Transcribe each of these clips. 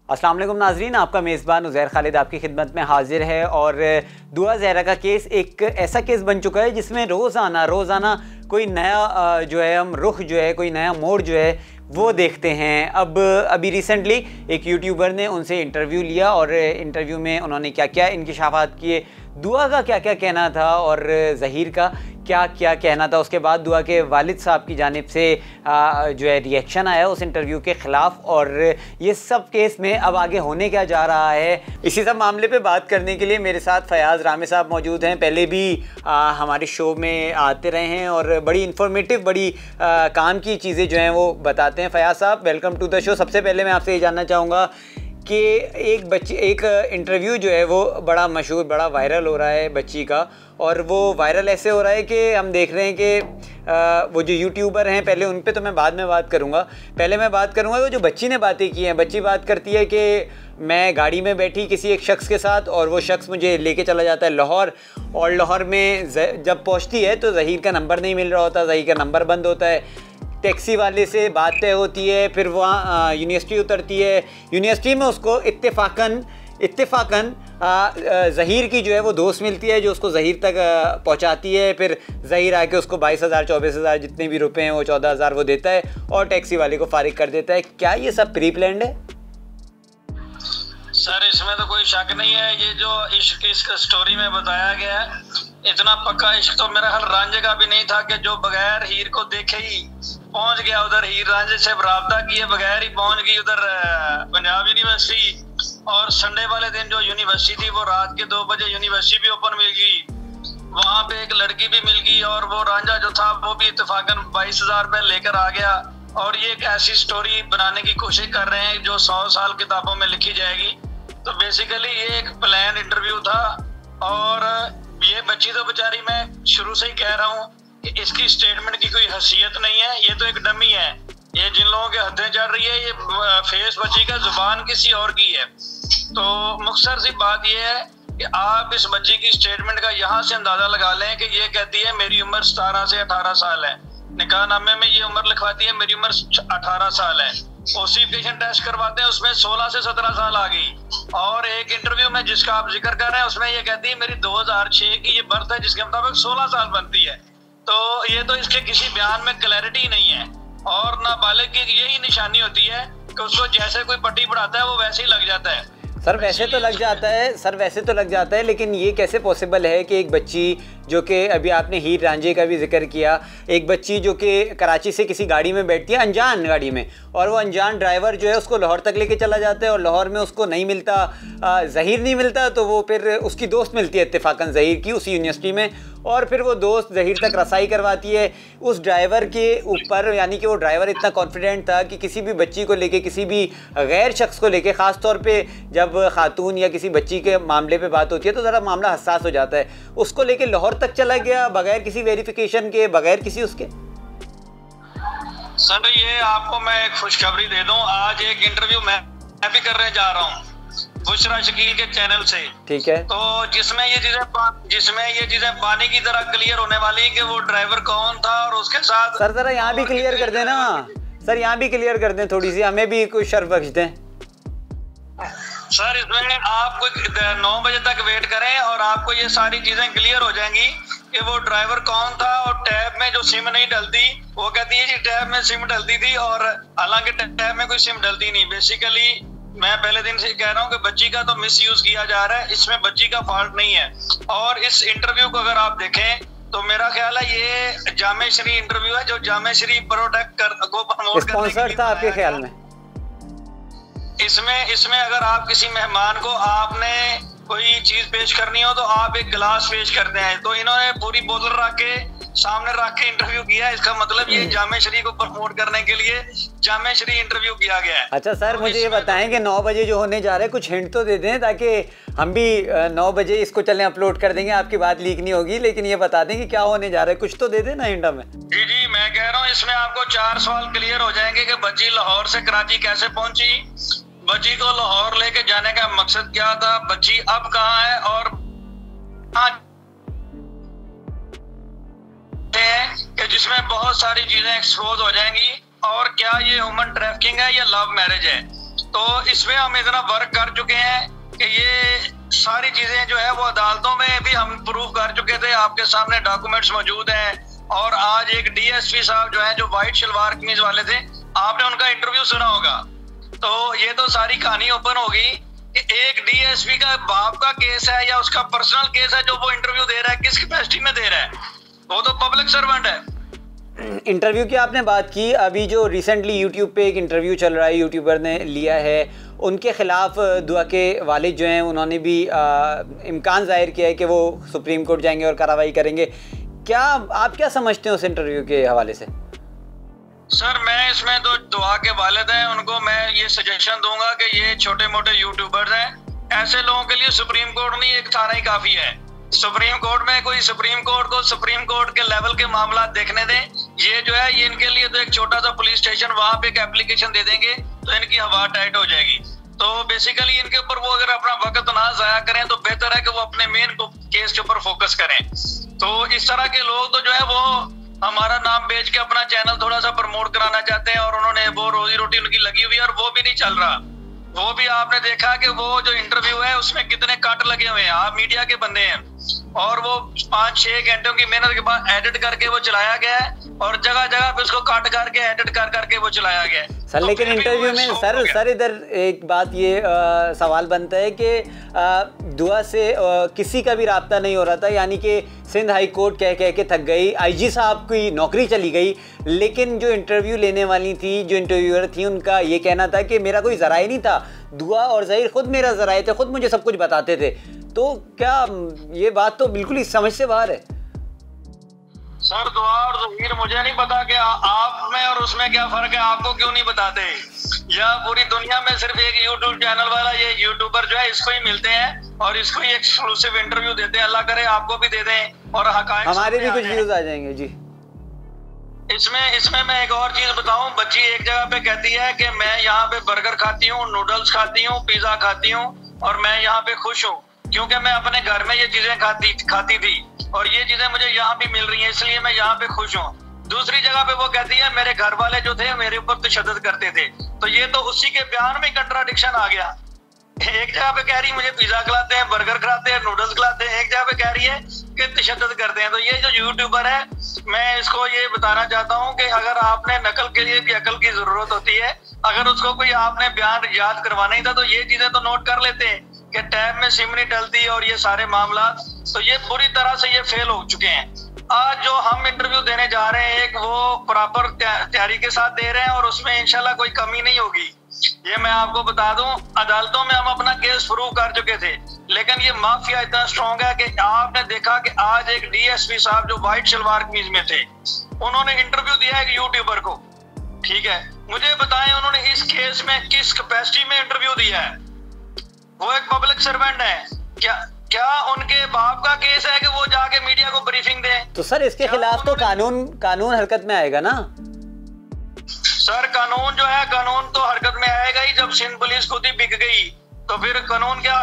अस्सलाम वालेकुम नाज़रीन, आपका मेज़बान उज़ैर खालिद आपकी खिदमत में हाजिर है। और दुआ ज़हरा का केस एक ऐसा केस बन चुका है जिसमें रोज़ाना कोई नया जो है हम रुख जो है, कोई नया मोड़ जो है वो देखते हैं। अभी रिसेंटली एक यूट्यूबर ने उनसे इंटरव्यू लिया और इंटरव्यू में उन्होंने क्या क्या इंकिशाफात किए, दुआ का क्या क्या कहना था और ज़हीर का क्या क्या कहना था। उसके बाद दुआ के वालिद साहब की जानिब से जो है रिएक्शन आया उस इंटरव्यू के ख़िलाफ़, और ये सब केस में अब आगे होने क्या जा रहा है, इसी सब मामले पे बात करने के लिए मेरे साथ फयाज़ रामी साहब मौजूद हैं। पहले भी हमारे शो में आते रहे हैं और बड़ी इन्फॉर्मेटिव, बड़ी काम की चीज़ें जो हैं वो बताते हैं। फयाज़ साहब, वेलकम टू द शो। सबसे पहले मैं आपसे ये जानना चाहूँगा कि एक इंटरव्यू जो है वो बड़ा मशहूर, बड़ा वायरल हो रहा है बच्ची का, और वो वायरल ऐसे हो रहा है कि हम देख रहे हैं कि वो जो यूट्यूबर हैं, पहले उन पे तो मैं बाद में बात करूँगा, पहले मैं बात करूँगा वो जो बच्ची ने बातें की हैं। बच्ची बात करती है कि मैं गाड़ी में बैठी किसी एक शख्स के साथ और वो शख्स मुझे लेके चला जाता है लाहौर, और लाहौर में जब पहुँचती है तो ज़हीर का नंबर नहीं मिल रहा होता, ज़हीर का नंबर बंद होता है। टैक्सी वाले से बात तय होती है, फिर वहाँ यूनिवर्सिटी उतरती है, यूनिवर्सिटी में उसको इत्तेफाकन ज़हीर की जो है वो दोस्त मिलती है जो उसको ज़हीर तक पहुँचाती है। फिर ज़हीर आके उसको 22,000 24,000 जितने भी रुपए हैं वो 14,000 वो देता है और टैक्सी वाले को फारिग कर देता है। क्या ये सब प्री प्लान्ड है? सर, इसमें तो कोई शक नहीं है। ये जो इश्क इस स्टोरी में बताया गया है, इतना पक्का इश्क तो मेरा ख्याल रांझे का भी नहीं था कि जो बगैर हीर को देखे ही पहुंच गया उधर। हीर रांझे से राब्ता किए बगैर ही पहुंच गई उधर पंजाब यूनिवर्सिटी। और संडे वाले दिन जो यूनिवर्सिटी थी वो रात के 2 बजे यूनिवर्सिटी भी ओपन मिल गई, वहाँ पे एक लड़की भी मिल गई और वो रांझा जो था वो भी इत्तेफाकन 22,000 रुपये लेकर आ गया। और ये एक ऐसी स्टोरी बनाने की कोशिश कर रहे हैं जो 100 साल किताबों में लिखी जाएगी। तो बेसिकली ये एक प्लान इंटरव्यू था, और ये बच्ची तो बेचारी, मैं शुरू से ही कह रहा हूँ कि इसकी स्टेटमेंट की कोई हैसियत नहीं है, ये तो एक डमी है। ये जिन लोगों के हदें चढ़ रही है, ये फेस बच्ची का, जुबान किसी और की है। तो मुख्तसर सी बात ये है कि आप इस बच्ची की स्टेटमेंट का यहाँ से अंदाजा लगा लें कि ये कहती है मेरी उम्र 17 से 18 साल है, निकाहनामे में ये उम्र लिखवाती है मेरी उम्र 18 साल है, ओसीफिकेशन टेस्ट करवाते हैं उसमें 16 से 17 साल आ गई। और एक इंटरव्यू में जिसका आप जिक्र कर रहे हैं उसमें ये कहती है मेरी 2006 की ये बर्थ है, जिसके मुताबिक 16 साल बनती है। तो ये तो इसके किसी बयान में क्लैरिटी नहीं है। और नाबालिग की यही निशानी होती है कि उसको जैसे कोई पट्टी पढ़ाता है वो वैसे ही लग जाता है। सर वैसे तो लग जाता है, लेकिन ये कैसे पॉसिबल है कि एक बच्ची जो कि अभी आपने हीर रांझे का भी जिक्र किया, एक बच्ची जो कि कराची से किसी गाड़ी में बैठती है, अनजान गाड़ी में, और वो अनजान ड्राइवर जो है उसको लाहौर तक लेके चला जाता है और लाहौर में उसको नहीं मिलता, ज़हीर नहीं मिलता, तो वो फिर उसकी दोस्त मिलती है इत्तेफाकन ज़हीर की उसी यूनिवर्सिटी में, और फिर वो दोस्त ज़हीर तक रसाई करवाती है उस ड्राइवर के ऊपर। यानी कि वो ड्राइवर इतना कॉन्फिडेंट था कि किसी भी बच्ची को लेके, किसी भी गैर शख्स को लेके, ख़ास तौर पे जब खातून या किसी बच्ची के मामले पे बात होती है तो ज़रा मामला हसास हो जाता है, उसको लेके लाहौर तक चला गया बगैर किसी वेरिफिकेशन के, बगैर किसी उसके। सर ये आपको मैं एक खुशखबरी दे दूं, आज एक इंटरव्यू मैं भी करने जा रहा हूं बुशरा शकील के चैनल से, ठीक है, तो जिसमें ये चीजें पानी की तरह क्लियर होने वाली कि वो ड्राइवर कौन था और उसके साथ। सर जरा यहाँ भी क्लियर कर देना, सर यहाँ भी क्लियर कर दें, थोड़ी सी हमें भी कुछ शर्फ बख्श दें। सर इसमें आप 9 बजे तक वेट करें और आपको ये सारी चीजें क्लियर हो जाएंगी कि वो ड्राइवर कौन था। और टैब में जो सिम नहीं डलती, वो कहती है जी टैब में सिम डलती थी, और हालांकि टैब में कोई सिम डलती नहीं। बेसिकली मैं पहले दिन से कह रहा हूँ कि बच्ची का तो मिस यूज किया जा रहा है, इसमें बच्ची का फॉल्ट नहीं है। और इस इंटरव्यू को अगर आप देखें तो मेरा ख्याल है ये जामे श्री इंटरव्यू है जो जामे श्री प्रोडक्ट को प्रमोट स्पॉन्सर्ड था आपके ख्याल में? इसमें अगर आप किसी मेहमान को आपने कोई चीज पेश करनी हो तो आप एक गिलास पेश करते हैं, तो इन्होंने पूरी बोतल रख के सामने रख के इंटरव्यू किया। इसका मतलब ये जामे श्री को प्रमोट करने के लिए जामे श्री इंटरव्यू किया गया है। अच्छा सर, मुझे ये बताएं कि 9 बजे जो होने जा रहा है कुछ हिंट तो दे दें ताकि हम भी 9 बजे इसको चलें अपलोड कर देंगे। आपकी बात लीक नहीं होगी, लेकिन ये बता दें कि क्या होने जा रहा है, कुछ तो दे दें ना हिंट में। जी मैं कह रहा हूँ इसमें आपको 4 सवाल क्लियर हो जाएंगे कि बच्ची लाहौर से कराची कैसे पहुंची, बच्ची को लाहौर लेके जाने का मकसद क्या था, बच्ची अब कहाँ है, और कि जिसमें बहुत सारी चीजें एक्सपोज हो जाएंगी, और क्या ये ह्यूमन ट्रैफिकिंग है या लव मैरिज है। तो इसमें हम इतना वर्क कर चुके हैं कि ये सारी चीजें जो है वो अदालतों में भी हम प्रूव कर चुके थे, आपके सामने डॉक्यूमेंट्स मौजूद हैं। और आज एक डीएसपी साहब जो है, जो व्हाइट शलवार कमीज वाले थे, आपने उनका इंटरव्यू सुना होगा। तो ये तो सारी कहानी ओपन होगी कि एक डीएसपी का बाप का केस है या उसका पर्सनल केस है जो वो इंटरव्यू दे रहा है, किस कैपेसिटी में दे रहा है, वो तो पब्लिक सर्वेंट है। इंटरव्यू की आपने बात की, अभी जो रिसेंटली यूट्यूब पे एक इंटरव्यू चल रहा है, यूट्यूबर ने लिया है, उनके खिलाफ दुआ के वालिद जो हैं उन्होंने भी इम्कान जाहिर किया है कि वो सुप्रीम कोर्ट जाएंगे और कार्रवाई करेंगे। क्या आप क्या समझते हैं उस इंटरव्यू के हवाले से? सर मैं इसमें तो दुआ के वालिद हैं, उनको मैं ये सजेशन दूंगा कि ये छोटे मोटे यूट्यूबर्स हैं, ऐसे लोगों के लिए सुप्रीम कोर्ट नहीं, एक थाना ही काफी है। सुप्रीम कोर्ट में कोई सुप्रीम कोर्ट को सुप्रीम कोर्ट के लेवल के मामला देखने दें। ये जो है ये इनके लिए तो एक छोटा सा पुलिस स्टेशन, वहां पे एक एप्लीकेशन दे देंगे तो इनकी हवा टाइट हो जाएगी। तो बेसिकली इनके ऊपर वो अगर अपना वक्त ना जाया करें तो बेहतर है कि वो अपने मेन केस के ऊपर फोकस करें। तो इस तरह के लोग तो जो है वो हमारा नाम बेच के अपना चैनल थोड़ा सा प्रमोट कराना चाहते हैं, और उन्होंने वो रोजी रोटी उनकी लगी हुई है और वो भी नहीं चल रहा। वो भी आपने देखा कि वो जो इंटरव्यू है उसमें कितने कट लगे हुए हैं, आप मीडिया के बंदे हैं, और वो 5-6 घंटों की मेहनत के बाद एडिट करके वो चलाया गया है, और जगह जगह पे उसको काट करके एडिट कर करके वो चलाया गया है। सर लेकिन इंटरव्यू में सर इधर एक बात ये सवाल बनता है कि दुआ से किसी का भी राब्ता नहीं हो रहा था, यानी कि सिंध हाई कोर्ट कह के थक गई, आईजी साहब की नौकरी चली गई, लेकिन जो इंटरव्यू लेने वाली थी, जो इंटरव्यूअर थी, उनका ये कहना था कि मेरा कोई ज़राए नहीं था, दुआ और ज़हीर खुद मेरा ज़राए थे, खुद मुझे सब कुछ बताते थे। तो क्या ये बात तो बिल्कुल ही समझ से बाहर है। सर दुआ और ज़हीर मुझे नहीं पता कि आप में और उसमें क्या फर्क है, आपको क्यों नहीं बताते, या पूरी दुनिया में सिर्फ एक यूट्यूब चैनल वाला ये यूट्यूबर जो है इसको ही मिलते हैं और इसको ही एक्सक्लूसिव इंटरव्यू देते हैं। अल्लाह करे आपको भी दे दें और हकायक हमारे भी कुछ व्यूज आ जाएंगे जी। इसमें मैं एक और चीज बताऊं, बच्ची एक जगह पे कहती है कि मैं यहाँ पे बर्गर खाती हूँ, नूडल्स खाती हूँ, पिज्जा खाती हूँ और मैं यहाँ पे खुश हूँ क्योंकि मैं अपने घर में ये चीजें खाती थी और ये चीजें मुझे यहाँ भी मिल रही हैं, इसलिए मैं यहाँ पे खुश हूँ। दूसरी जगह पे वो कहती है मेरे घर वाले जो थे मेरे ऊपर तशद्दुद करते थे, तो ये तो उसी के बयान में कंट्राडिक्शन आ गया। एक जगह पे कह रही है मुझे पिज्जा खिलाते हैं, बर्गर खिलाते हैं, नूडल्स खिलाते हैं, एक जगह पे कह रही है कि तशद्दुद करते हैं। तो ये जो यूट्यूबर है, मैं इसको ये बताना चाहता हूँ कि अगर आपने नकल के लिए भी अकल की जरूरत होती है, अगर उसको कोई आपने बयान याद करवाना ही था तो ये चीजें तो नोट कर लेते हैं कि टैब में सिम नहीं डलती और ये सारे मामला। तो ये पूरी तरह से ये फेल हो चुके हैं। आज जो हम इंटरव्यू देने जा रहे हैं एक वो प्रॉपर तैयारी के साथ दे रहे हैं और उसमें इंशाल्लाह कोई कमी नहीं होगी। ये मैं आपको बता दूं, अदालतों में हम अपना केस प्रूव कर चुके थे, लेकिन ये माफिया इतना स्ट्रॉन्ग है कि आपने देखा कि आज एक डीएसपी साहब जो व्हाइट शलवार कमीज में थे, उन्होंने इंटरव्यू दिया एक यूट्यूबर को। ठीक है, मुझे बताएं उन्होंने इस केस में किस कैपेसिटी में इंटरव्यू दिया है? वो एक पब्लिक सर्वेंट है, क्या उनके बाप का केस है कि वो जाके मीडिया को ब्रीफिंग दें? तो सर इसके खिलाफ तो कानून हरकत में आएगा ना सर? कानून जो है, कानून तो हरकत में आएगा ही जब सिंध पुलिस खुद ही बिक गई, तो फिर कानून क्या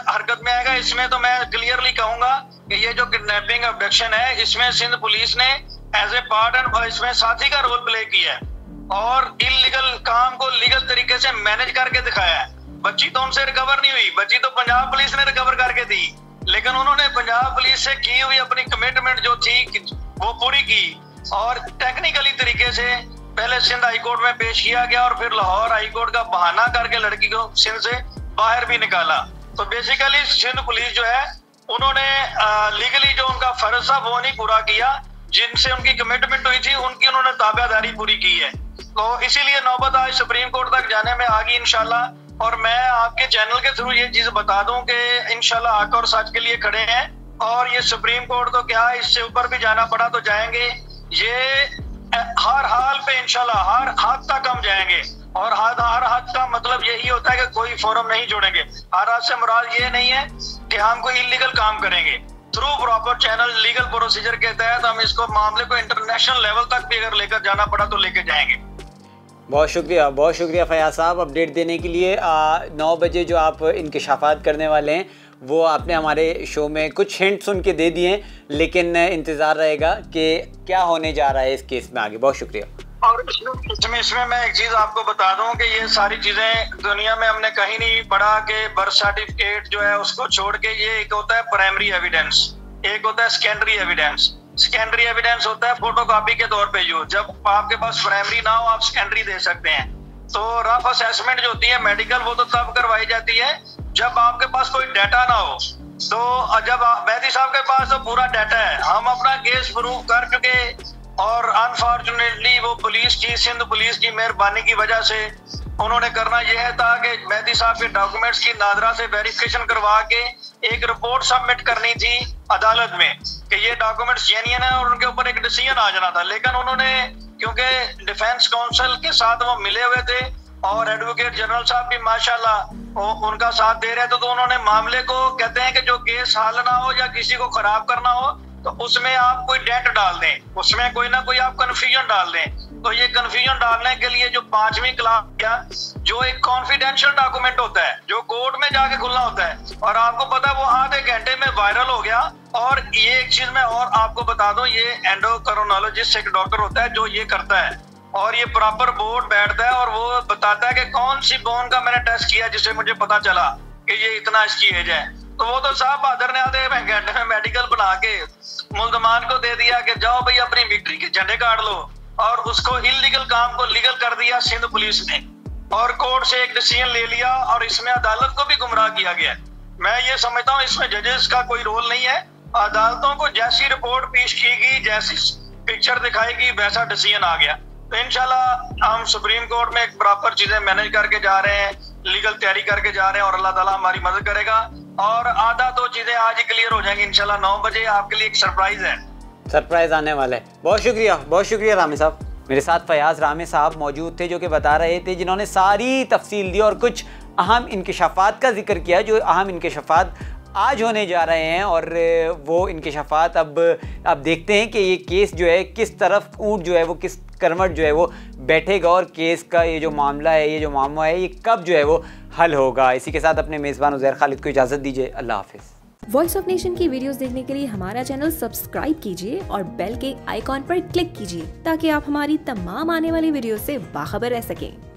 हरकत में आएगा? इसमें तो मैं क्लियरली कहूंगा कि ये जो किडनैपिंग अबडक्शन है, इसमें सिंध पुलिस ने एज ए पार्ट एंड इसमें साथी का रोल प्ले किया है और इलीगल काम को लीगल तरीके से मैनेज करके दिखाया है। बच्ची तो उनसे रिकवर नहीं हुई, बच्ची तो पंजाब पुलिस ने रिकवर करके दी, लेकिन उन्होंने पंजाब पुलिस से की हुई अपनी कमिटमेंट जो थी वो पूरी की और टेक्निकली तरीके से पहले सिंध हाई कोर्ट में पेश किया गया और फिर लाहौर हाई कोर्ट का बहाना करके लड़की को सिंध से बाहर भी निकाला। तो बेसिकली सिंध पुलिस जो है उन्होंने लीगली जो उनका फर्ज था वो नहीं पूरा किया, जिनसे उनकी कमिटमेंट हुई थी उनकी उन्होंने ताबेदारी पूरी की है। तो इसीलिए नौबत आज सुप्रीम कोर्ट तक जाने में आ गई इंशाल्लाह। और मैं आपके चैनल के थ्रू ये चीज बता दूं कि इंशाल्लाह हक और सच के लिए खड़े हैं और ये सुप्रीम कोर्ट तो क्या इससे ऊपर भी जाना पड़ा तो जाएंगे। ये हर हाल पे इंशाल्लाह हर हद तक हम जाएंगे और हर हद का मतलब यही होता है कि कोई फोरम नहीं जोड़ेंगे। हर हद से मुराद ये नहीं है कि हम कोई इलीगल काम करेंगे, through proper channel legal procedure के तहत हम इसको मामले को इंटरनेशनल लेवल तक भी अगर लेकर जाना पड़ा तो लेकर जाएंगे। बहुत शुक्रिया फयाज साहब अपडेट देने के लिए। 9 बजे जो आप इंकशाफात करने वाले हैं वो आपने हमारे शो में कुछ हिंट सुन के दे दिए हैं, लेकिन इंतज़ार रहेगा कि क्या होने जा रहा है इस केस में आगे। बहुत शुक्रिया। और इसमें मैं एक चीज आपको बता दूं कि ये सारी चीजें दुनिया में हमने कहीं नहीं पढ़ा कि बर्थ सर्टिफिकेट जो है उसको छोड़ के ये एक होता है प्राइमरी एविडेंस, एक होता है सेकेंडरी एविडेंस। सेकेंडरी एविडेंस होता है फोटोकॉपी के तौर पे यूज, जब आपके पास प्राइमरी ना हो आप सेकेंडरी दे सकते हैं। तो रफ असेसमेंट जो होती है मेडिकल वो तो तब करवाई जाती है जब आपके पास कोई डाटा ना हो। तो जब मेहदी साहब के पास तो पूरा डाटा है, हम अपना केस प्रूव कर चुके और अनफॉर्चुनेटली वो पुलिस की, सिंध पुलिस की मेहरबानी की वजह से उन्होंने करना यह था कि मेहदी साहब के डॉक्यूमेंट्स की नादरा से वेरिफिकेशन करवा के एक रिपोर्ट सबमिट करनी थी अदालत में कि ये डॉक्यूमेंट्स जेन्युइन है और उनके ऊपर एक डिसीजन आ जाना था। लेकिन उन्होंने, क्योंकि डिफेंस काउंसिल के साथ वो मिले हुए थे और एडवोकेट जनरल साहब भी माशाल्लाह उनका साथ दे रहे थे, तो उन्होंने मामले को, कहते हैं कि जो केस हल ना हो या किसी को खराब करना हो तो उसमें आप कोई डेंट डाल दें, उसमें कोई ना कोई आप कंफ्यूजन डाल दें। तो ये कंफ्यूजन डालने के लिए जो 5वीं क्लास का जो एक कॉन्फिडेंशियल डॉक्यूमेंट होता है जो कोर्ट में जाके खुलना होता है, और आपको पता है वो आधे घंटे में वायरल हो गया। और ये एक चीज मैं और आपको बता दूं, ये एंडोक्रोनोलॉजिस्ट एक डॉक्टर होता है जो ये करता है और ये प्रॉपर बोर्ड बैठता है और वो बताता है कि कौन सी बोन का मैंने टेस्ट किया जिससे मुझे पता चला कि ये इतना इसकी एज है। तो वो तो साहब बहादुर ने आधे घंटे में मेडिकल बना के मुल्जमान को दे दिया कि जाओ भाई अपनी विक्ट्री के झंडे काट लो, और उसको इलीगल काम को लीगल कर दिया सिंध पुलिस ने और कोर्ट से एक डिसीजन ले लिया और इसमें अदालत को भी गुमराह किया गया। मैं ये समझता हूँ इसमें जजेस का कोई रोल नहीं है, अदालतों को जैसी रिपोर्ट पेश की गई, जैसी पिक्चर दिखाएगी वैसा डिसीजन आ गया। तो इंशाल्लाह हम सुप्रीम कोर्ट में एक प्रॉपर चीजें मैनेज करके जा रहे हैं, लीगल तैयारी करके जा रहे हैं और अल्लाह ताला हमारी मदद करेगा और आधा तो चीजें आज ही क्लियर हो जाएंगी इंशाल्लाह। 9 बजे आपके लिए एक सरप्राइज है, सरप्राइज आने वाला है। बहुत शुक्रिया रामी साहब। मेरे साथ फयाज रामी साहब मौजूद थे जो कि बता रहे थे, जिन्होंने सारी तफसील दी और कुछ अहम इंकशाफात का जिक्र किया, जो अहम इंकशाफात आज होने जा रहे हैं। और वो इंकशाफात अब देखते हैं कि ये केस जो है किस तरफ ऊँट जो है वो किस करवट जो है वो बैठेगा और केस का ये जो मामला है, ये जो मामला है, ये कब जो है वो हल होगा। इसी के साथ अपने मेज़बान उज़ैर खालिद को इजाज़त दीजिए। अल्लाह हाफिज़। वॉइस ऑफ नेशन की वीडियोस देखने के लिए हमारा चैनल सब्सक्राइब कीजिए और बेल के आइकॉन पर क्लिक कीजिए ताकि आप हमारी तमाम आने वाली वीडियो से बाखबर रह सकें।